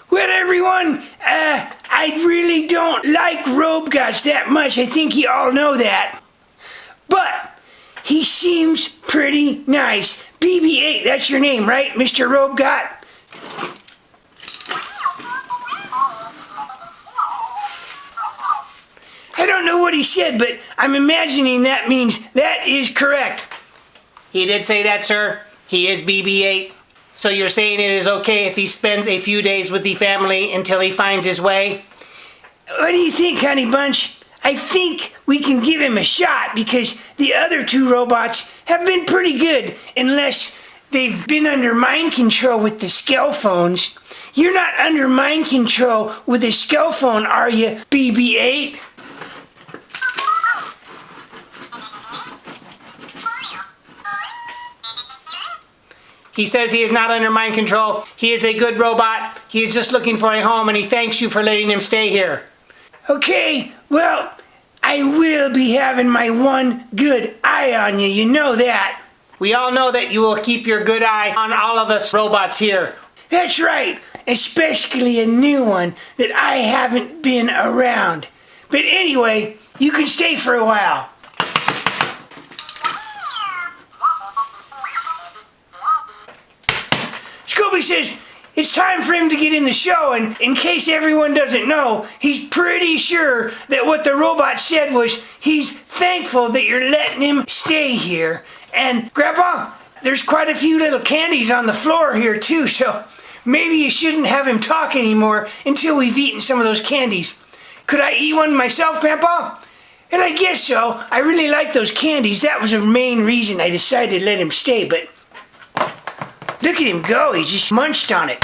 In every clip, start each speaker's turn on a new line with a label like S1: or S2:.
S1: Well, everyone, I really don't like robots that much. I think you all know that. But he seems pretty nice. BB-8, that's your name, right, Mr. Robgot? I don't know what he said, but I'm imagining that means that is correct.
S2: He did say that, sir. He is BB-8. So you're saying it is okay if he spends a few days with the family until he finds his way?
S1: What do you think, honey bunch? I think we can give him a shot because the other two robots have been pretty good, unless they've been under mind control with the skell phones. You're not under mind control with a skell phone, are you, BB-8?
S2: He says he is not under mind control. He is a good robot. He is just looking for a home, and he thanks you for letting him stay here.
S1: Okay, well, I will be having my one good eye on you. You know that.
S2: We all know that you will keep your good eye on all of us robots here.
S1: That's right, especially a new one that I haven't been around. But anyway, you can stay for a while. Scooby says it's time for him to get in the show, and in case everyone doesn't know, he's pretty sure that what the robot said was he's thankful that you're letting him stay here. And Grandpa, there's quite a few little candies on the floor here too, so maybe you shouldn't have him talk anymore until we've eaten some of those candies. Could I eat one myself, Grandpa? And I guess so. I really like those candies. That was the main reason I decided to let him stay, but look at him go. He just munched on it.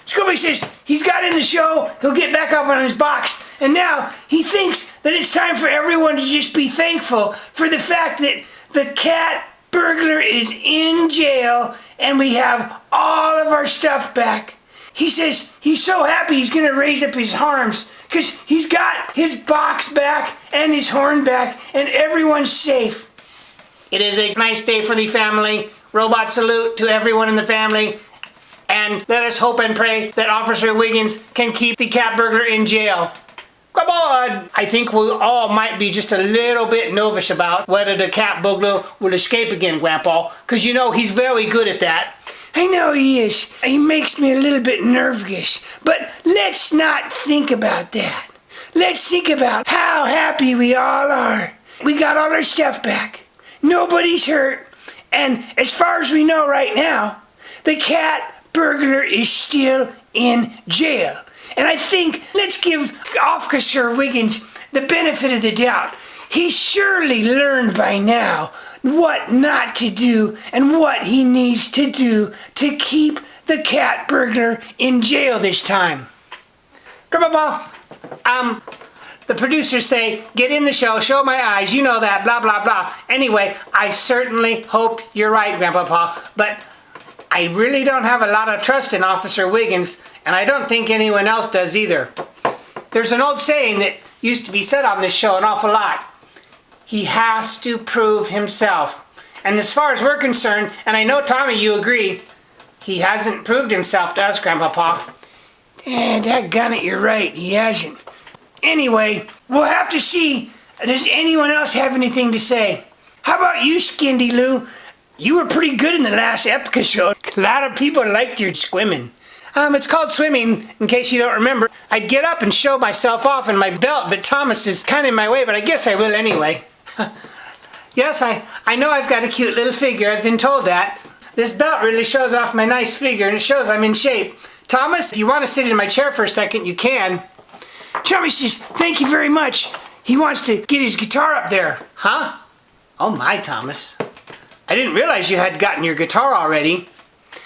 S1: Scooby says he's got in the show, he'll get back up on his box, and now he thinks that it's time for everyone to just be thankful for the fact that the Cat Burglar is in jail and we have all of our stuff back. He says he's so happy he's going to raise up his arms because he's got his box back and his horn back and everyone's safe.
S2: It is a nice day for the family. Robot salute to everyone in the family. And let us hope and pray that Officer Wiggins can keep the Cat Burglar in jail. Come on! I think we all might be just a little bit nervous about whether the Cat Burglar will escape again, Grandpa. Because you know he's very good at that.
S1: I know he is. He makes me a little bit nervous. But let's not think about that. Let's think about how happy we all are. We got all our stuff back. Nobody's hurt. And as far as we know right now, the Cat Burglar is still in jail. And I think let's give Officer Wiggins the benefit of the doubt. He's surely learned by now what not to do and what he needs to do to keep the Cat Burglar in jail this time.
S2: Grandpa, the producers say, get in the show my eyes, you know that, blah, blah, blah. Anyway, I certainly hope you're right, Grandpapa, but I really don't have a lot of trust in Officer Wiggins, and I don't think anyone else does either. There's an old saying that used to be said on this show an awful lot. He has to prove himself. And as far as we're concerned, and I know, Tommy, you agree, he hasn't proved himself to us, Grandpapa.
S1: Daggone it, you're right, he hasn't. Anyway, we'll have to see. Does anyone else have anything to say? How about you, Skindy Lou? You were pretty good in the last episode. A lot of people liked your swimming.
S2: It's called swimming, in case you don't remember. I'd get up and show myself off in my belt, but Thomas is kind of in my way, but I guess I will anyway. Yes, I know I've got a cute little figure. I've been told that. This belt really shows off my nice figure, and it shows I'm in shape. Thomas, if you want to sit in my chair for a second, you can.
S1: Tommy says, thank you very much. He wants to get his guitar up there.
S2: Huh? Oh my, Thomas. I didn't realize you had gotten your guitar already.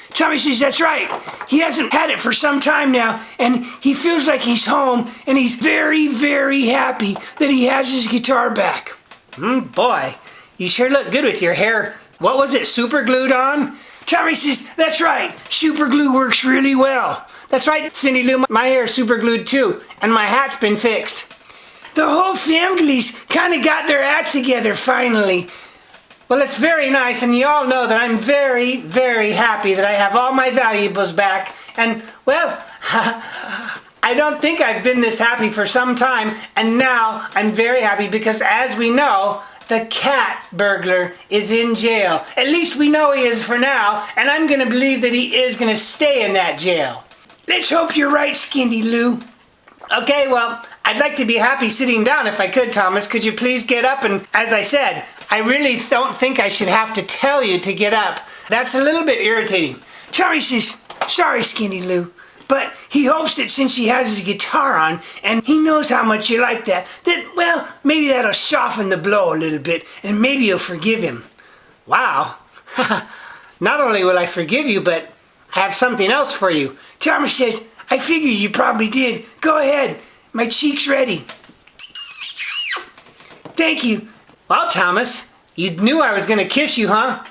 S1: Tommy says that's right. He hasn't had it for some time now, and he feels like he's home, and he's very, very happy that he has his guitar back.
S2: Boy, you sure look good with your hair. What was it, super glued on?
S1: Tommy says, that's right. Super glue works really well.
S2: That's right, Cindy Lou. My hair is super glued too, and my hat's been fixed.
S1: The whole family's kind of got their act together finally.
S2: Well, it's very nice, and you all know that I'm very, very happy that I have all my valuables back. And, well, I don't think I've been this happy for some time, and now I'm very happy because, as we know, the cat burglar is in jail. At least we know he is for now, and I'm going to believe that he is going to stay in that jail.
S1: Let's hope you're right, Skinny Lou.
S2: Okay, well, I'd like to be happy sitting down if I could, Thomas. Could you please get up? And as I said, I really don't think I should have to tell you to get up. That's a little bit irritating.
S1: Tommy says, sorry, Skinny Lou, but he hopes that since he has his guitar on, and he knows how much you like that, well, maybe that'll soften the blow a little bit, and maybe you'll forgive him.
S2: Wow. Not only will I forgive you, but I have something else for you.
S1: Thomas says, I figured you probably did. Go ahead. My cheek's ready. Thank you.
S2: Well, Thomas, you knew I was going to kiss you, huh?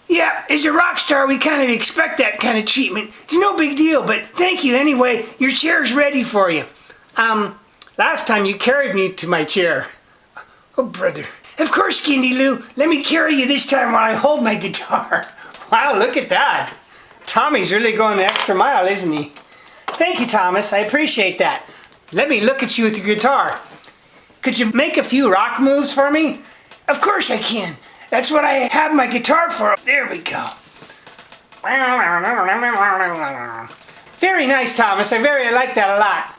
S1: Yeah, as a rock star, we kind of expect that kind of treatment. It's no big deal, but thank you anyway. Your chair's ready for you.
S2: Last time you carried me to my chair.
S1: Oh, brother. Of course, Skinny Lou. Let me carry you this time while I hold my guitar.
S2: Wow, look at that. Tommy's really going the extra mile, isn't he? Thank you, Thomas. I appreciate that. Let me look at you with your guitar. Could you make a few rock moves for me?
S1: Of course I can. That's what I have my guitar for. There we go.
S2: Very nice, Thomas. I like that a lot.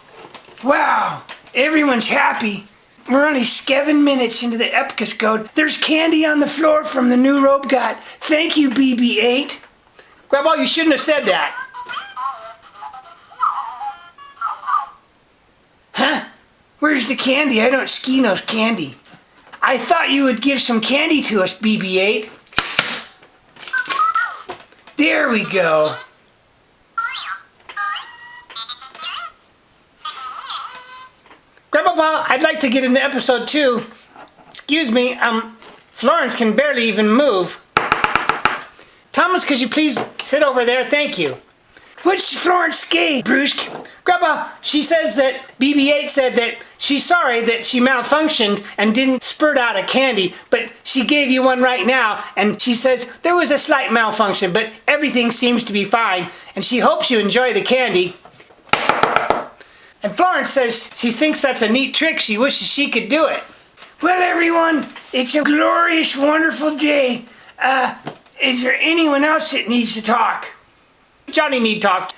S1: Wow, everyone's happy. We're only 7 minutes into the episode. There's candy on the floor from the new robgot. Thank you, BB-8.
S2: Grandpa, you shouldn't have said that.
S1: Huh? Where's the candy? I don't ski no candy. I thought you would give some candy to us, BB-8. There we go.
S2: Grandpa, I'd like to get into episode 2. Excuse me, Florence can barely even move. Thomas, could you please sit over there? Thank you.
S1: What's Florence gay, Bruce?
S2: Grandpa, she says that BB-8 said that she's sorry that she malfunctioned and didn't spurt out a candy, but she gave you one right now, and she says there was a slight malfunction, but everything seems to be fine, and she hopes you enjoy the candy. And Florence says she thinks that's a neat trick. She wishes she could do it.
S1: Well, everyone, it's a glorious, wonderful day. Is there anyone else that needs to talk?
S2: Johnny need talk.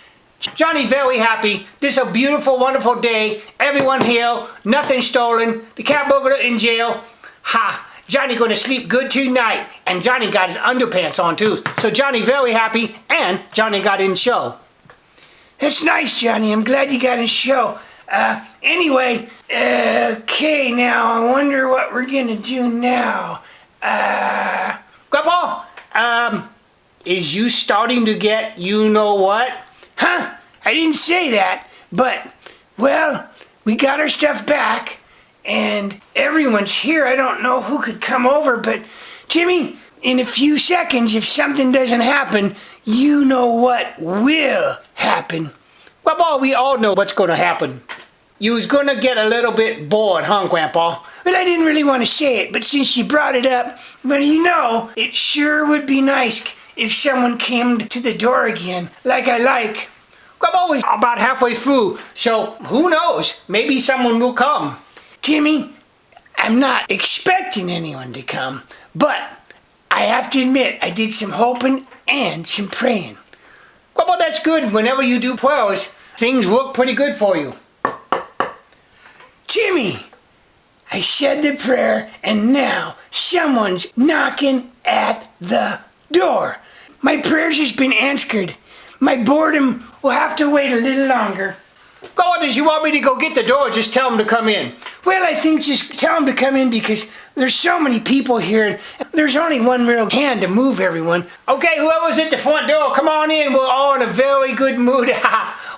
S2: Johnny very happy. This is a beautiful, wonderful day. Everyone here. Nothing stolen. The cat burglar in jail. Ha! Johnny gonna sleep good tonight. And Johnny got his underpants on too. So Johnny very happy, and Johnny got in show.
S1: That's nice, Johnny. I'm glad you got in show. Anyway, okay, now I wonder what we're gonna do now.
S2: Grandpa, is you starting to get you know what?
S1: Huh? I didn't say that, but, well, we got our stuff back, and everyone's here. I don't know who could come over, but Jimmy, in a few seconds, if something doesn't happen, you know what will happen.
S2: Grandpa, we all know what's gonna happen. You's gonna get a little bit bored, huh, Grandpa?
S1: Well, I didn't really want to say it, but since you brought it up, well, you know, it sure would be nice if someone came to the door again, like I like.
S2: Grandpa was about halfway through, so who knows? Maybe someone will come.
S1: Timmy, I'm not expecting anyone to come, but I have to admit I did some hoping and some praying.
S2: Grandpa, that's good. Whenever you do prayers, things work pretty good for you.
S1: Jimmy, I said the prayer, and now someone's knocking at the door. My prayers has been answered. My boredom will have to wait a little longer.
S2: Grandpa, does you want me to go get the door or just tell them to come in?
S1: Well, I think just tell them to come in because there's so many people here, and there's only one real hand to move everyone.
S2: Okay, whoever's at the front door, come on in. We're all in a very good mood.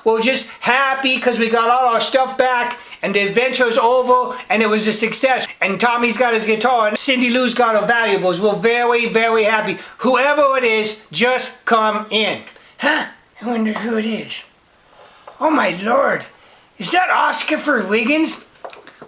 S2: We're just happy because we got all our stuff back, and the adventure's over, and it was a success. And Tommy's got his guitar, and Cindy Lou's got her valuables. We're very, very happy. Whoever it is, just come in.
S1: Huh? I wonder who it is. Oh my Lord, is that Officer Wiggins?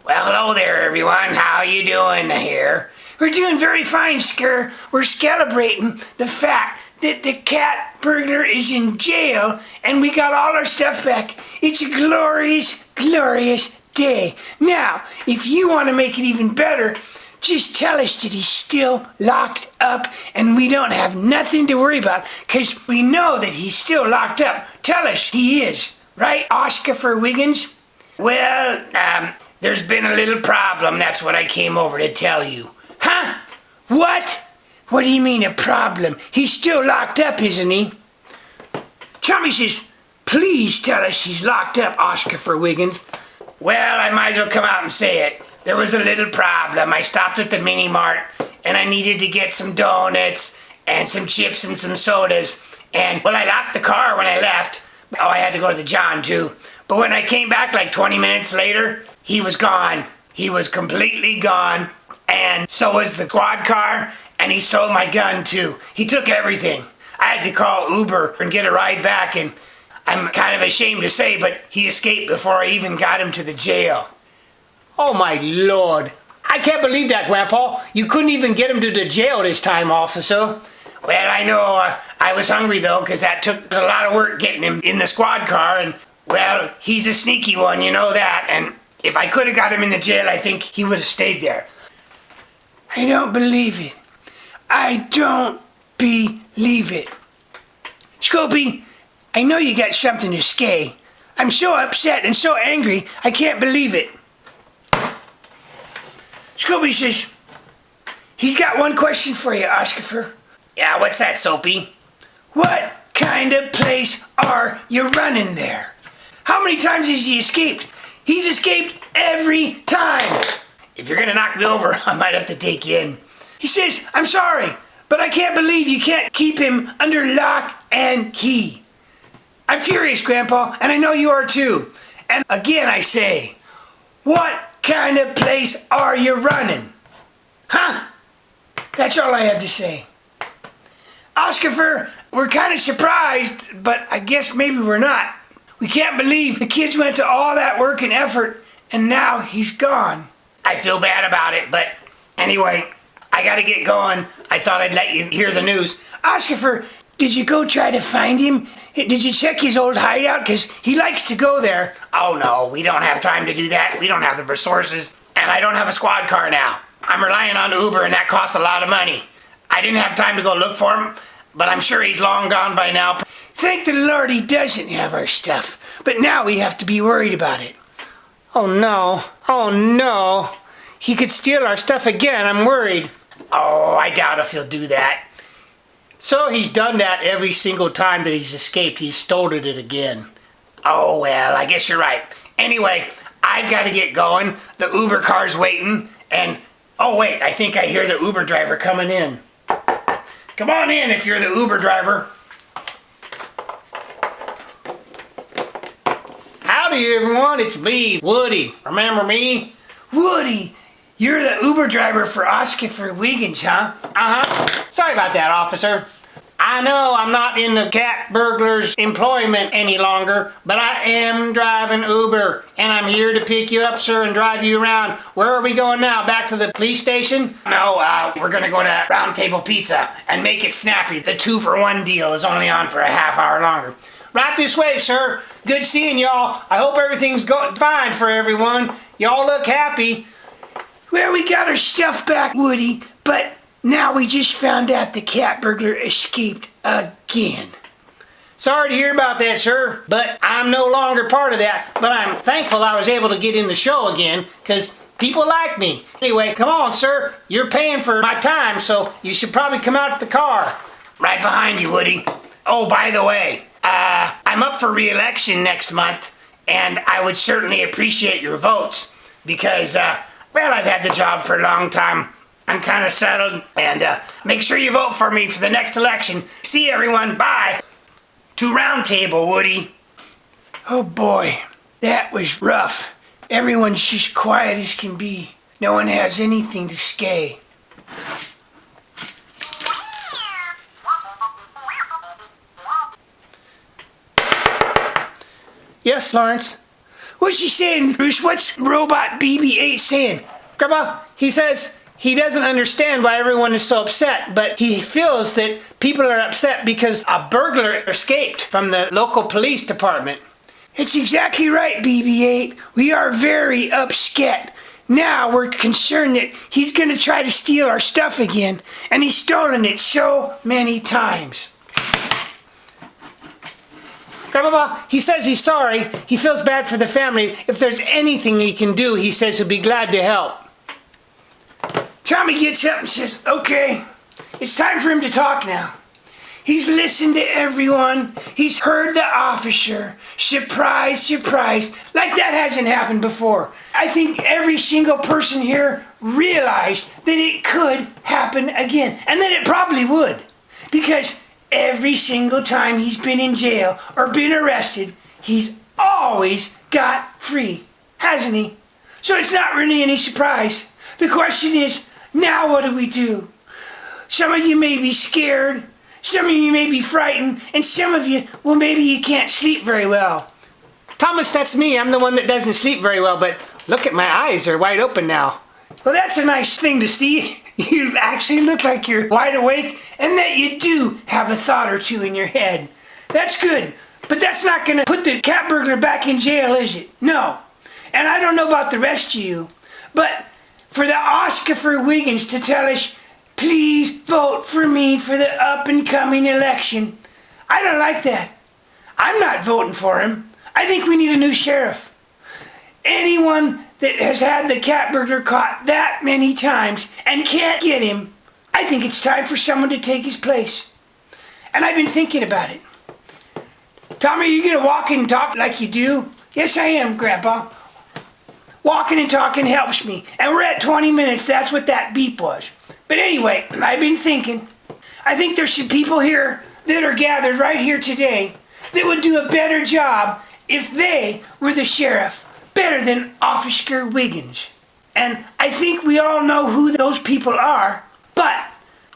S1: Well, hello there, everyone. How you doing here? We're doing very fine, Scur. We're celebrating the fact that the cat burglar is in jail and we got all our stuff back. It's a glorious, glorious day. Now, if you want to make it even better, just tell us that he's still locked up and we don't have nothing to worry about because we know that he's still locked up. Tell us he is, right, Officer Wiggins?
S3: Well, there's been a little problem. That's what I came over to tell you.
S1: Huh? What? What do you mean a problem? He's still locked up, isn't he? Chummy says, please tell us he's locked up, Officer Wiggins.
S3: Well, I might as well come out and say it. There was a little problem. I stopped at the mini mart and I needed to get some donuts and some chips and some sodas. And, well, I locked the car when I left. Oh, I had to go to the John, too. But when I came back like 20 minutes later, he was gone. He was completely gone. And so was the squad car. And he stole my gun, too. He took everything. I had to call Uber and get a ride back. And I'm kind of ashamed to say, but he escaped before I even got him to the jail.
S2: Oh my Lord. I can't believe that, Grandpa. You couldn't even get him to the jail this time, officer.
S3: Well, I know. I was hungry, though, because that took a lot of work getting him in the squad car. And, well, he's a sneaky one, you know that. And if I could have got him in the jail, I think he would have stayed there.
S1: I don't believe it. I don't believe it. Scopy, I know you got something to say. I'm so upset and so angry, I can't believe it. Scooby says, he's got one question for you, Oscar.
S3: Yeah, what's that, Soapy?
S1: What kind of place are you running there? How many times has he escaped? He's escaped every time.
S3: If you're gonna knock me over, I might have to take you in.
S1: He says, I'm sorry, but I can't believe you can't keep him under lock and key. I'm furious, Grandpa, and I know you are too. And again I say, what kind of place are you running? Huh? That's all I have to say. Oscar, we're kind of surprised, but I guess maybe we're not. We can't believe the kids went to all that work and effort, and now he's gone.
S3: I feel bad about it, but anyway, I gotta get going. I thought I'd let you hear the news.
S1: Oscar, did you go try to find him? Did you check his old hideout? Because he likes to go there.
S3: Oh no, we don't have time to do that. We don't have the resources. And I don't have a squad car now. I'm relying on Uber and that costs a lot of money. I didn't have time to go look for him, but I'm sure he's long gone by now.
S1: Thank the Lord he doesn't have our stuff. But now we have to be worried about it.
S2: Oh no. Oh no. He could steal our stuff again, I'm worried.
S3: Oh, I doubt if he'll do that.
S2: So he's done that every single time that he's escaped. He's stolen it again.
S3: Oh, well, I guess you're right. Anyway, I've got to get going. The Uber car's waiting. And, oh, wait, I think I hear the Uber driver coming in. Come on in if you're the Uber driver.
S2: Howdy, everyone. It's me, Woody. Remember me?
S1: Woody, you're the Uber driver for Officer Wiggins, huh?
S2: Uh-huh. Sorry about that, officer. I know I'm not in the cat burglar's employment any longer, but I am driving Uber, and I'm here to pick you up, sir, and drive you around. Where are we going now? Back to the police station?
S3: No, we're gonna go to Round Table Pizza and make it snappy. The 2-for-1 deal is only on for a half hour longer.
S2: Right this way, sir. Good seeing y'all. I hope everything's going fine for everyone. Y'all look happy.
S1: Well, we got our stuff back, Woody, but now we just found out the cat burglar escaped again.
S2: Sorry to hear about that, sir, but I'm no longer part of that. But I'm thankful I was able to get in the show again, because people like me. Anyway, come on, sir. You're paying for my time, so you should probably come out to the car.
S3: Right behind you, Woody. Oh, by the way, I'm up for re-election next month, and I would certainly appreciate your votes, because, well, I've had the job for a long time. I'm kind of settled, and make sure you vote for me for the next election. See everyone, bye. To Round Table, Woody.
S1: Oh boy, that was rough. Everyone's just quiet as can be. No one has anything to say.
S2: Yes, Lawrence?
S1: What's she saying, Bruce? What's Robot BB-8 saying?
S2: Grandma, he says he doesn't understand why everyone is so upset, but he feels that people are upset because a burglar escaped from the local police department.
S1: It's exactly right, BB-8. We are very upset. Now we're concerned that he's going to try to steal our stuff again, and he's stolen it so many times.
S2: Grandpa, he says he's sorry. He feels bad for the family. If there's anything he can do, he says he'll be glad to help.
S1: Tommy gets up and says, okay, it's time for him to talk now. He's listened to everyone. He's heard the officer. Surprise, surprise. Like that hasn't happened before. I think every single person here realized that it could happen again. And that it probably would. Because every single time he's been in jail or been arrested, he's always got free, hasn't he? So it's not really any surprise. The question is, now what do we do? Some of you may be scared. Some of you may be frightened, and some of you, well, maybe you can't sleep very well.
S2: Thomas, that's me. I'm the one that doesn't sleep very well, but look at my eyes. They're wide open now.
S1: Well, that's a nice thing to see. You actually look like you're wide awake, and that you do have a thought or two in your head. That's good, but that's not going to put the cat burglar back in jail, is it? No. And I don't know about the rest of you, but for the Officer Wiggins to tell us, please vote for me for the up-and-coming election. I don't like that. I'm not voting for him. I think we need a new sheriff. Anyone that has had the cat burglar caught that many times and can't get him, I think it's time for someone to take his place. And I've been thinking about it. Tommy, are you going to walk and talk like you do? Yes, I am, Grandpa. Walking and talking helps me. And we're at 20 minutes. That's what that beep was. But anyway, I've been thinking. I think there's some people here that are gathered right here today that would do a better job if they were the sheriff. Better than Officer Wiggins. And I think we all know who those people are. But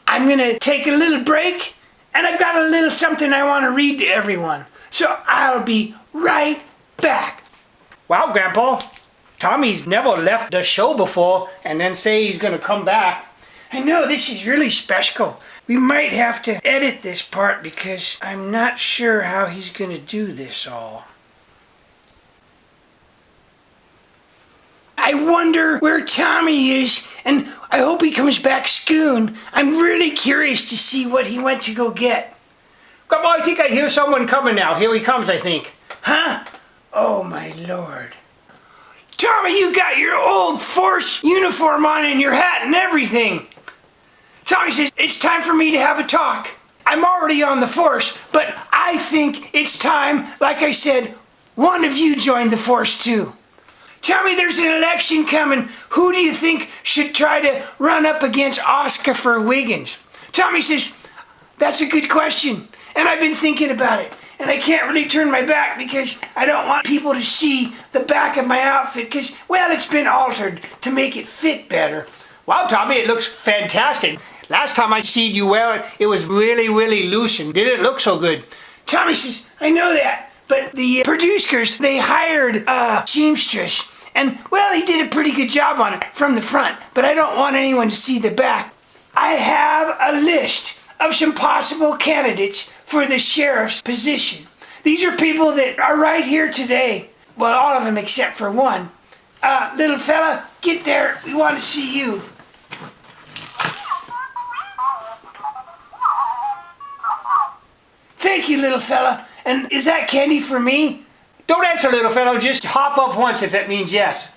S1: I'm going to take a little break. And I've got a little something I want to read to everyone. So I'll be right back.
S2: Wow, Grandpa. Tommy's never left the show before and then say he's going to come back.
S1: I know, this is really special. We might have to edit this part because I'm not sure how he's going to do this all. I wonder where Tommy is, and I hope he comes back soon. I'm really curious to see what he went to go get.
S2: Grandpa, I think I hear someone coming now. Here he comes, I think.
S1: Huh? Oh, my Lord. Tommy, you got your old force uniform on and your hat and everything. Tommy says, it's time for me to have a talk. I'm already on the force, but I think it's time, like I said, one of you joined the force too. Tommy, there's an election coming. Who do you think should try to run up against Officer Wiggins? Tommy says, that's a good question. And I've been thinking about it. And I can't really turn my back because I don't want people to see the back of my outfit because, well, it's been altered to make it fit better.
S2: Wow, Tommy, it looks fantastic. Last time I seen you wear it, it was really, really loose and didn't look so good.
S1: Tommy says, I know that, but the producers, they hired a seamstress. And, well, he did a pretty good job on it from the front, but I don't want anyone to see the back. I have a list of some possible candidates for the sheriff's position. These are people that are right here today. Well, all of them except for one. Little fella, get there. We want to see you. Thank you, little fella. And is that candy for me?
S2: Don't answer, little fellow. Just hop up once if it means yes.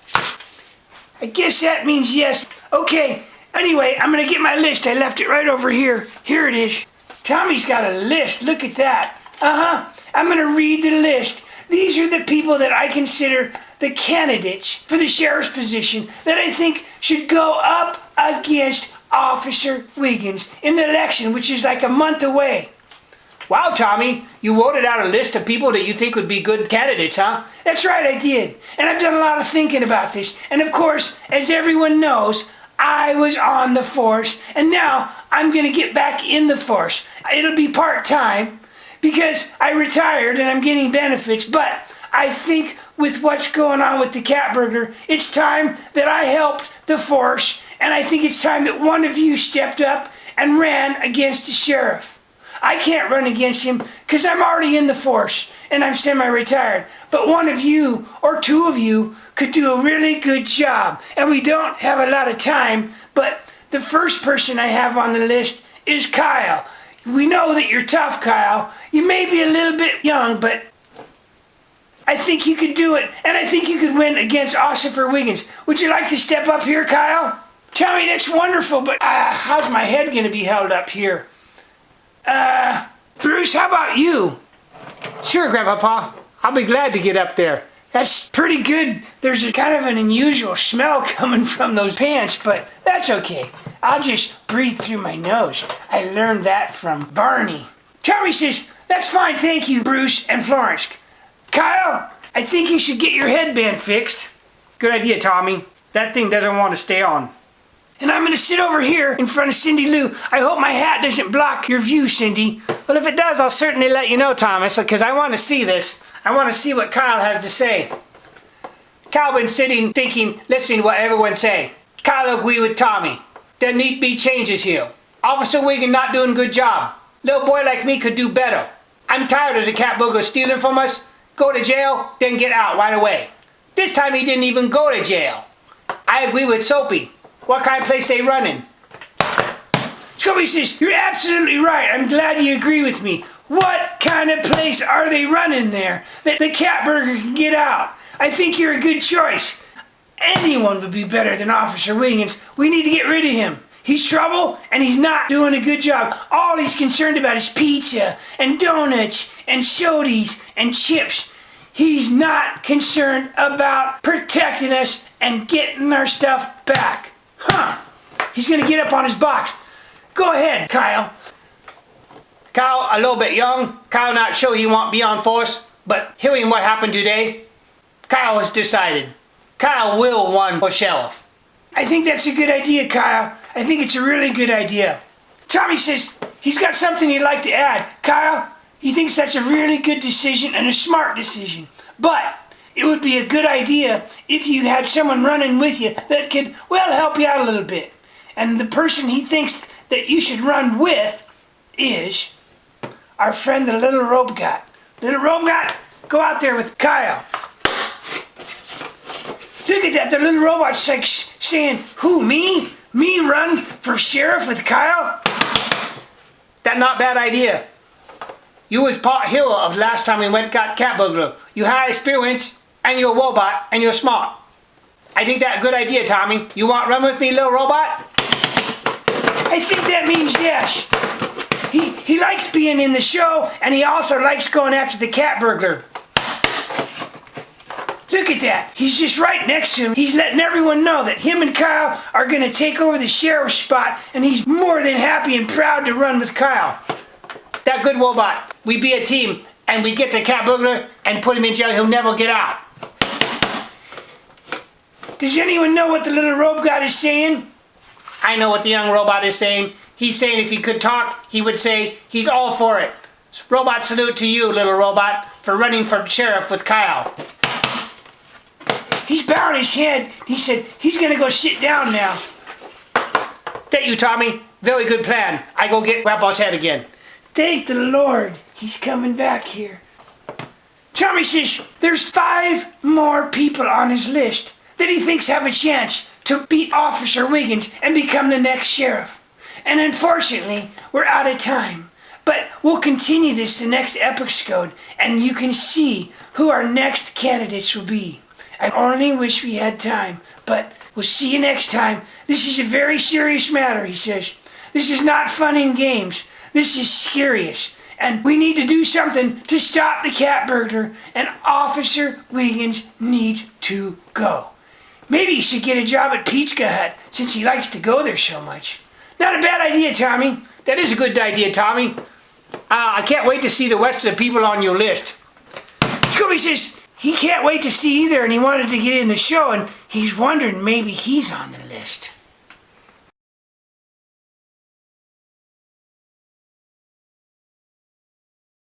S1: I guess that means yes. Okay. Anyway, I'm going to get my list. I left it right over here. Here it is. Tommy's got a list. Look at that. I'm going to read the list. These are the people that I consider the candidates for the sheriff's position that I think should go up against Officer Wiggins in the election, which is like a month away.
S2: Wow, Tommy, you voted out a list of people that you think would be good candidates, huh?
S1: That's right, I did. And I've done a lot of thinking about this. And of course, as everyone knows, I was on the force, and now I'm going to get back in the force. It'll be part-time because I retired and I'm getting benefits, but I think with what's going on with the cat burglar, it's time that I helped the force and I think it's time that one of you stepped up and ran against the sheriff. I can't run against him because I'm already in the force and I'm semi-retired. But one of you or two of you could do a really good job. And we don't have a lot of time, but the first person I have on the list is Kyle. We know that you're tough, Kyle. You may be a little bit young, but I think you could do it. And I think you could win against Officer Wiggins. Would you like to step up here, Kyle? Tommy, that's wonderful, but how's my head going to be held up here? Bruce, how about you?
S2: Sure, Grandpapa. I'll be glad to get up there.
S1: That's pretty good. There's a kind of an unusual smell coming from those pants, but that's okay. I'll just breathe through my nose. I learned that from Barney. Tommy says, that's fine, thank you, Bruce and Florence. Kyle, I think you should get your headband fixed.
S2: Good idea, Tommy. That thing doesn't want to stay on.
S1: And I'm going to sit over here in front of Cindy Lou. I hope my hat doesn't block your view, Cindy.
S2: Well, if it does, I'll certainly let you know, Thomas, because I want to see this. I want to see what Kyle has to say. Kyle been sitting, thinking, listening to what everyone say. Kyle agree with Tommy. There need be changes here. Officer Wiggins not doing a good job. Little boy like me could do better. I'm tired of the Cat Burglar stealing from us. Go to jail, then get out right away. This time he didn't even go to jail. I agree with Soapy. What kind of place they running?
S1: Soapy says, you're absolutely right. I'm glad you agree with me. What kind of place are they running there that the Cat Burglar can get out? I think you're a good choice. Anyone would be better than Officer Wiggins. We need to get rid of him. He's trouble and he's not doing a good job. All he's concerned about is pizza and donuts and sodas and chips. He's not concerned about protecting us and getting our stuff back. Huh. He's gonna get up on his box. Go ahead, Kyle.
S2: Kyle a little bit young. Kyle not sure he won't be on force. But hearing what happened today, Kyle has decided. Kyle will run for sheriff.
S1: I think that's a good idea, Kyle. I think it's a really good idea. Tommy says he's got something he'd like to add. Kyle, he thinks that's a really good decision and a smart decision. But it would be a good idea if you had someone running with you that could, well, help you out a little bit. And the person he thinks that you should run with is our friend, the little robgot. Little robot, go out there with Kyle. Look at that, the little robot's like saying, who, me? Me run for sheriff with Kyle?
S2: That not bad idea. You was part hero of last time we went got Cat Burglar. You had experience, and you're a robot, and you're smart. I think that a good idea, Tommy. You want to run with me, little robot?
S1: I think that means yes. He likes being in the show, and he also likes going after the Cat Burglar. Look at that. He's just right next to him. He's letting everyone know that him and Kyle are going to take over the sheriff's spot, and he's more than happy and proud to run with Kyle.
S2: That good robot. We be a team, and we get the Cat Burglar and put him in jail. He'll never get out.
S1: Does anyone know what the little robot is saying?
S2: I know what the young robot is saying. He's saying if he could talk, he would say he's all for it. Robot salute to you, little robot, for running for sheriff with Kyle.
S1: He's bowing his head. He said he's going to go sit down now.
S2: Thank you, Tommy. Very good plan. I go get Grandpa's head again.
S1: Thank the Lord. He's coming back here. Tommy says there's 5 more people on his list that he thinks have a chance to beat Officer Wiggins and become the next sheriff. And unfortunately, we're out of time. But we'll continue this the next episode, and you can see who our next candidates will be. I only wish we had time, but we'll see you next time. This is a very serious matter, he says. This is not fun and games. This is serious. And we need to do something to stop the Cat Burglar, and Officer Wiggins needs to go. Maybe he should get a job at Pizza Hut, since he likes to go there so much. Not a bad idea, Tommy.
S2: That is a good idea, Tommy. I can't wait to see the rest of the people on your list.
S1: Scooby says he can't wait to see either, and he wanted to get in the show, and he's wondering maybe he's on the list.